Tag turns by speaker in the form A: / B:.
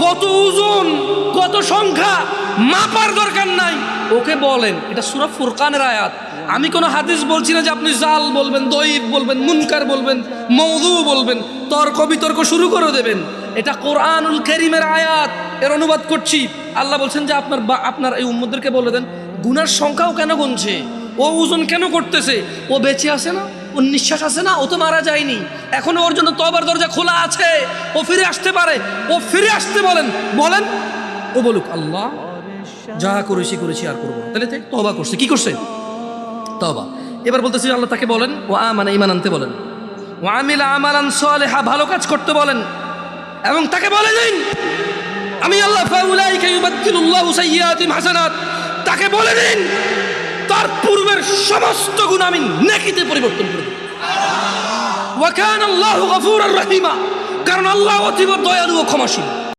A: কত ওজন, কত সংখ্যা মাপার দরকার নাই, ওকে বলেন। এটা সূরা ফুরকানের আয়াত। আমি কোনো হাদিস বলছি না যে আপনি জাল বলবেন, দঈফ বলবেন, মুনকার বলবেন, মওদু বলবেন, তর্ক বিতর্ক শুরু করে দেবেন। এটা কোরআনুল কারীমের আয়াত, এর অনুবাদ করছি। আল্লাহ বলছেন যে আপনার এই উম্মতদেরকে বলে দেন, গুনার সংখ্যাও কেন গুনছে, ও ওজন কেন করতেছে, ও বেঁচে আছে না, ওর নিঃশ্বাস আছে না, ও তো মারা যায়নি, এখনো ওর জন্য তওবার দরজা খোলা আছে, ও ফিরে আসতে পারে, ও ফিরে আসতে বলেন। ও বলুক আল্লাহ যা করেছি আর করবো না। তাহলে তওবা করছে, কি করছে? তওবা। এবার বলতেছি আল্লাহ তাকে বলেন ও আমানা, ঈমান আনতে বলেন, ও আমিলা আমালান সালিহা, ভালো কাজ করতে বলেন, এবং তাকে বলে দিন আমি আল্লাহ ফাউলাইকা ইউবাদদিলুল্লাহু সাইয়্যাতিহিম হাসানাত, তাকে বলে দিন তার পূর্বের সমস্ত গুনাহ আমি নেকিতে পরিবর্তন করে দেব। ওয়া কানা আল্লাহু গফুরার রহিমা, কারণ আল্লাহ অতীব দয়ালু ও ক্ষমাশীল।